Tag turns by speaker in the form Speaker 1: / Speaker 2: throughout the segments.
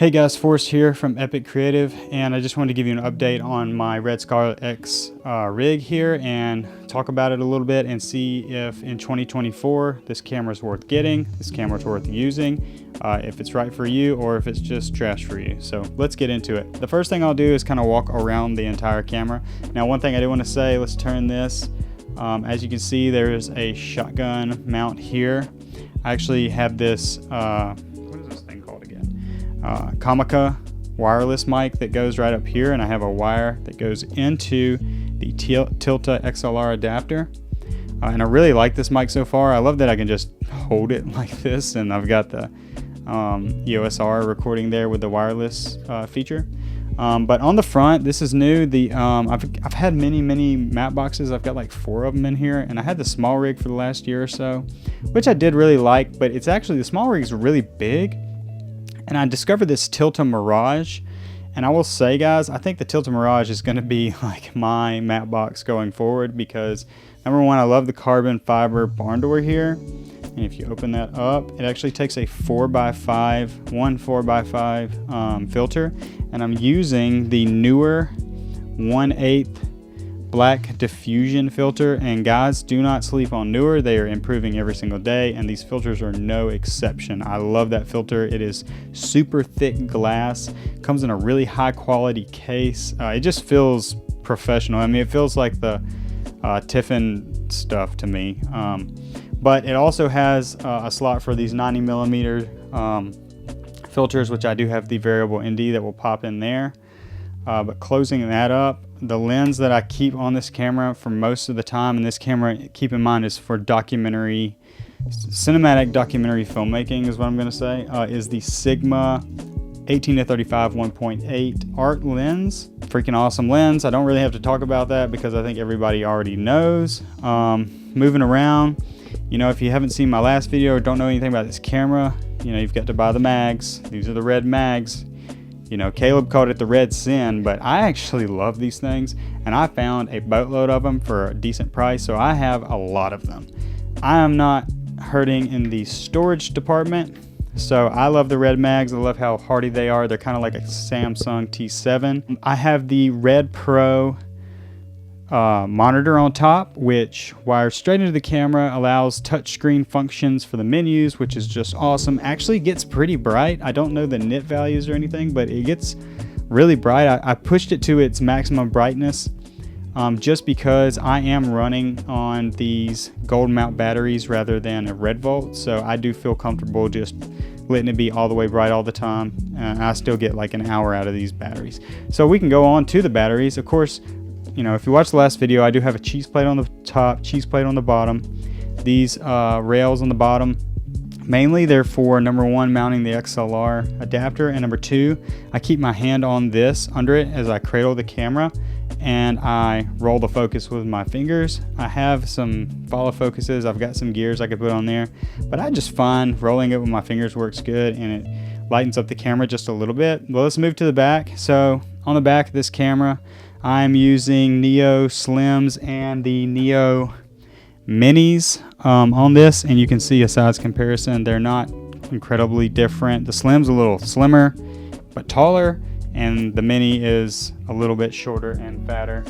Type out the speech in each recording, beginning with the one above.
Speaker 1: Hey guys, Forrest here from Epic Creative, and I just wanted to give you an update on my RED Scarlet-X rig here and talk about it a little bit and see if in 2024 this camera is worth getting, this camera is worth using, if it's right for you or if it's just trash for you. So let's get into it. The first thing I'll do is kind of walk around the entire camera. Now, one thing I do want to say, let's turn this. As you can see, there is a shotgun mount here. I actually have this Comica wireless mic that goes right up here, and I have a wire that goes into the Tilta XLR adapter, and I really like this mic so far. I love that I can just hold it like this, and I've got the EOS R recording there with the wireless feature. But on the front, this is new. I've had many matte boxes. I've got like 4 of them in here, and I had the small rig for the last year or so, which I did really like, but it's actually, the small rig is really big. And I discovered this Tilta Mirage, and I will say, guys, I think the Tilta Mirage is going to be like my matte box going forward, because number one, I love the carbon fiber barn door here, and if you open that up, it actually takes a 4x5 filter, and I'm using the newer 1/8 black diffusion filter. And guys, do not sleep on newer. They are improving every single day, and these filters are no exception. I love that filter. It is super thick glass, comes in a really high quality case. It just feels professional. I mean, it feels like the Tiffin stuff to me. But it also has a slot for these 90mm filters, which I do have the variable ND that will pop in there. But closing that up, the lens that I keep on this camera for most of the time, and this camera, keep in mind, is for cinematic documentary filmmaking is what I'm going to say, is the Sigma 18-35 1.8 art lens. Freaking awesome lens. I don't really have to talk about that because I think everybody already knows. Moving around, you know, if you haven't seen my last video or don't know anything about this camera, you know, you've got to buy the mags. These are the red mags. You know, Caleb called it the Red Sin, but I actually love these things, and I found a boatload of them for a decent price, so I have a lot of them. I am not hurting in the storage department, so I love the red mags. I love how hardy they are. They're kind of like a Samsung T7. I have the Red Pro monitor on top, which wires straight into the camera, allows touchscreen functions for the menus, which is just awesome. Actually gets pretty bright. I don't know the nit values or anything, but it gets really bright. I pushed it to its maximum brightness just because I am running on these gold mount batteries rather than a red volt, so I do feel comfortable just letting it be all the way bright all the time, and I still get like an hour out of these batteries. So we can go on to the batteries. Of course, you know, if you watched the last video, I do have a cheese plate on the top, cheese plate on the bottom. These rails on the bottom, mainly they're for, number one, mounting the XLR adapter, and number two, I keep my hand on this under it as I cradle the camera, and I roll the focus with my fingers. I have some follow focuses. I've got some gears I could put on there, but I just find rolling it with my fingers works good, and it lightens up the camera just a little bit. Well, let's move to the back. So on the back of this camera, I'm using Neo Slims and the Neo Minis on this, and you can see a size comparison. They're not incredibly different. The Slim's a little slimmer but taller, and the Mini is a little bit shorter and fatter.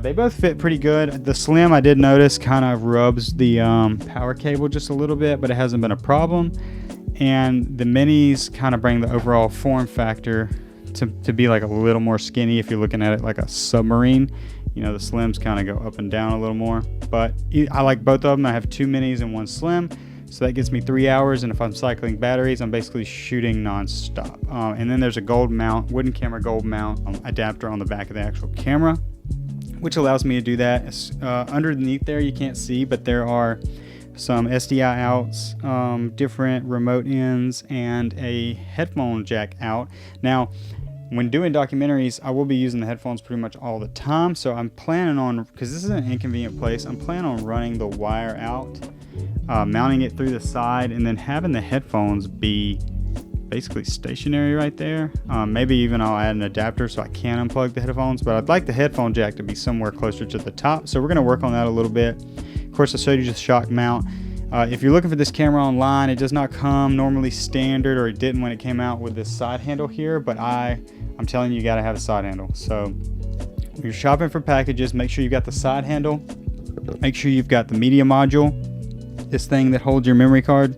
Speaker 1: They both fit pretty good. The Slim, I did notice, kind of rubs the power cable just a little bit, but it hasn't been a problem. And the Minis kind of bring the overall form factor to be like a little more skinny if you're looking at it like a submarine. You know, the Slims kind of go up and down a little more, but I like both of them. I have 2 Minis and 1 Slim, so that gets me 3 hours, and if I'm cycling batteries, I'm basically shooting non-stop. And then there's a gold mount, wooden camera gold mount adapter on the back of the actual camera, which allows me to do that. Underneath there you can't see, but there are some SDI outs, different remote ends, and a headphone jack out. Now, when doing documentaries, I will be using the headphones pretty much all the time, so I'm planning on, because this is an inconvenient place, I'm planning on running the wire out, mounting it through the side, and then having the headphones be basically stationary right there. Maybe even I'll add an adapter so I can unplug the headphones, but I'd like the headphone jack to be somewhere closer to the top, so we're going to work on that a little bit. Of course, I showed you the shock mount. If you're looking for this camera online, it does not come normally standard, or it didn't when it came out with this side handle here, but I'm telling you, you gotta have a side handle. So when you're shopping for packages, make sure you've got the side handle, make sure you've got the media module, this thing that holds your memory card,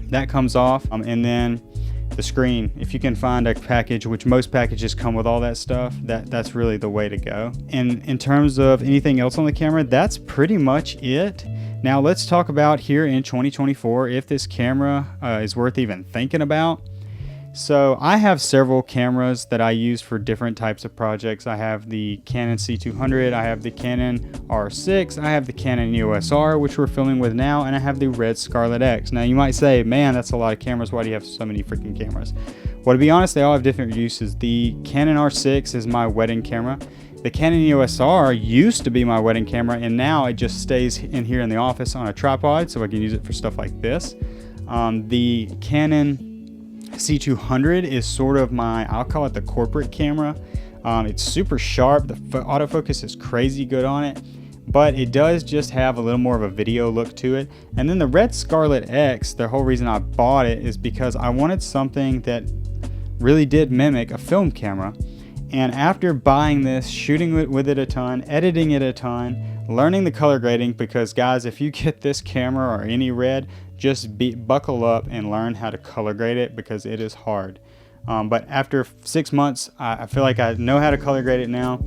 Speaker 1: that comes off, and then the screen. If you can find a package, which most packages come with all that stuff, that's really the way to go. And in terms of anything else on the camera, that's pretty much it. Now let's talk about here in 2024 if this camera is worth even thinking about. So I have several cameras that I use for different types of projects. I have the Canon C200, I have the Canon R6, I have the Canon EOS R, which we're filming with now, and I have the RED Scarlet-X. Now you might say, man, that's a lot of cameras. Why do you have so many freaking cameras? Well, to be honest, they all have different uses. The Canon R6 is my wedding camera. The Canon EOS R used to be my wedding camera, and now it just stays in here in the office on a tripod, so I can use it for stuff like this. The Canon C200 is sort of I'll call it the corporate camera. It's super sharp. The autofocus is crazy good on it, but it does just have a little more of a video look to it. And then the RED Scarlet-X, the whole reason I bought it is because I wanted something that really did mimic a film camera. And after buying this, shooting with it a ton, editing it a ton, learning the color grading, because guys, if you get this camera or any RED, just buckle up and learn how to color grade it, because it is hard. But after 6 months, I feel like I know how to color grade it now.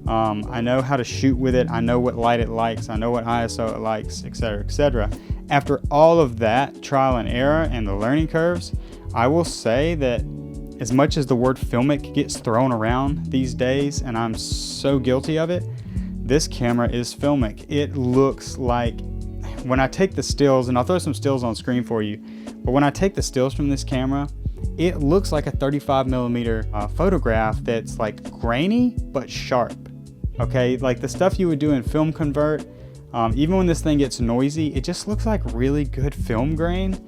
Speaker 1: I know how to shoot with it. I know what light it likes. I know what ISO it likes, etc., etc. After all of that trial and error and the learning curves, I will say that as much as the word filmic gets thrown around these days, and I'm so guilty of it, this camera is filmic. It looks like, when I take the stills, and I'll throw some stills on screen for you, but when I take the stills from this camera, it looks like a 35mm photograph that's like grainy but sharp. Okay, like the stuff you would do in film convert, even when this thing gets noisy, it just looks like really good film grain.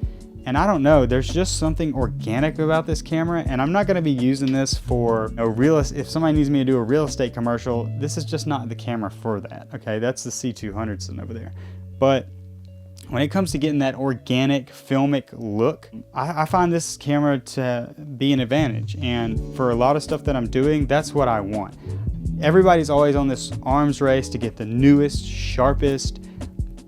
Speaker 1: And I don't know, there's just something organic about this camera, and I'm not going to be using this for if somebody needs me to do a real estate commercial, this is just not the camera for that. Okay, that's the C200 sitting over there. But when it comes to getting that organic filmic look, I find this camera to be an advantage. And for a lot of stuff that I'm doing, that's what I want. Everybody's always on this arms race to get the newest, sharpest,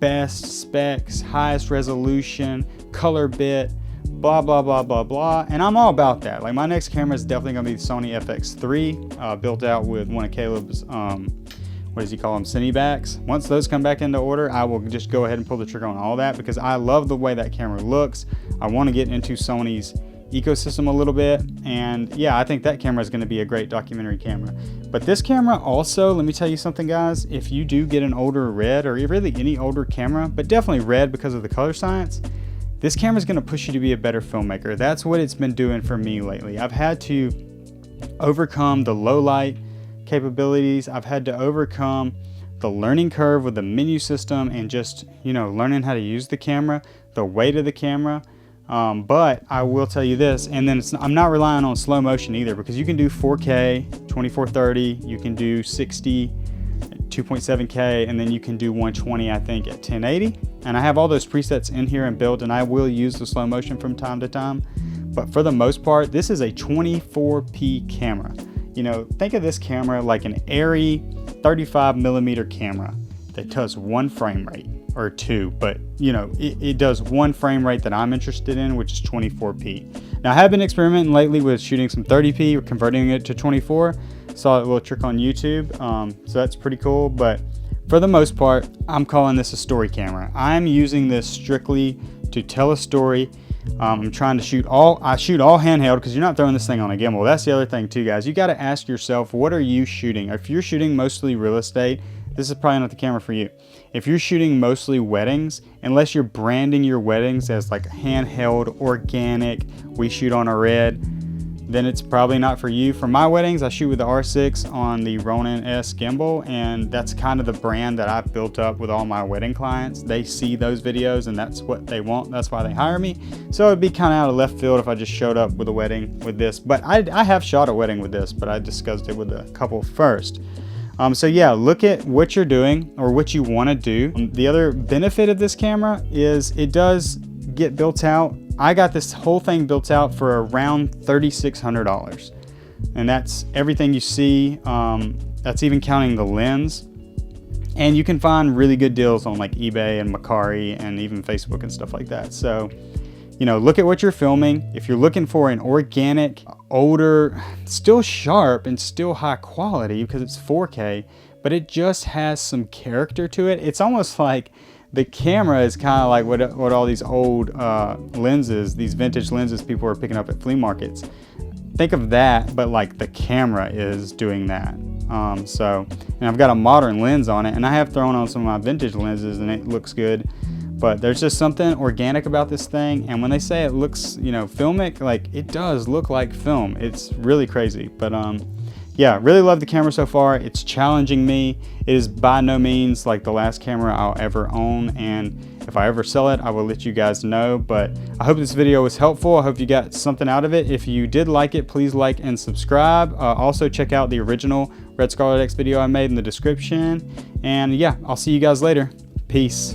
Speaker 1: best specs, highest resolution, color bit, blah, blah, blah, blah, blah. And I'm all about that. Like, my next camera is definitely gonna be the Sony FX3, built out with one of Caleb's, what does he call them, Cinebacks. Once those come back into order, I will just go ahead and pull the trigger on all that, because I love the way that camera looks. I want to get into Sony's ecosystem a little bit, and yeah, I think that camera is going to be a great documentary camera. But this camera also, let me tell you something, guys, if you do get an older RED, or really any older camera, but definitely RED because of the color science, this camera is going to push you to be a better filmmaker. That's what it's been doing for me lately. I've had to overcome the low light capabilities. I've had to overcome the learning curve with the menu system, and just, learning how to use the camera, the weight of the camera. But I will tell you this, and then I'm not relying on slow motion either, because you can do 4K, 2430, you can do 60, 2.7K, and then you can do 120, I think, at 1080. And I have all those presets in here and built, and I will use the slow motion from time to time. But for the most part, this is a 24p camera. Think of this camera like an airy 35mm camera that does one frame rate, or two, but it does one frame rate that I'm interested in, which is 24p. Now, I have been experimenting lately with shooting some 30p or converting it to 24. Saw a little trick on YouTube, so that's pretty cool. But for the most part, I'm calling this a story camera. I'm using this strictly to tell a story. I'm trying to shoot all handheld, because you're not throwing this thing on a gimbal. That's the other thing too, guys. You got to ask yourself, what are you shooting? If you're shooting mostly real estate, this is probably not the camera for you. If you're shooting mostly weddings, unless you're branding your weddings as like handheld, organic, we shoot on a RED, then it's probably not for you. For my weddings, I shoot with the R6 on the Ronin S gimbal, and that's kind of the brand that I've built up with all my wedding clients. They see those videos, and that's what they want. That's why they hire me. So it'd be kind of out of left field if I just showed up with a wedding with this. But I have shot a wedding with this, but I discussed it with a couple first. So yeah, look at what you're doing or what you want to do. The other benefit of this camera is it does get built out. I got this whole thing built out for around $3,600, and that's everything you see. That's even counting the lens. And you can find really good deals on like eBay and Mercari and even Facebook and stuff like that. So, you know, look at what you're filming. If you're looking for an organic, older, still sharp and still high quality because it's 4K, but it just has some character to it. It's almost like the camera is kind of like what all these old lenses, these vintage lenses people are picking up at flea markets. Think of that, but like the camera is doing that. And I've got a modern lens on it, and I have thrown on some of my vintage lenses and it looks good. But there's just something organic about this thing, and when they say it looks, you know, filmic, like it does look like film. It's really crazy. But yeah, really love the camera so far. It's challenging me. It is by no means like the last camera I'll ever own, and if I ever sell it, I will let you guys know. But I hope this video was helpful. I hope you got something out of it. If you did like it, please like and subscribe. Also check out the original Red Scarlet-X video I made in the description. And yeah, I'll see you guys later. Peace.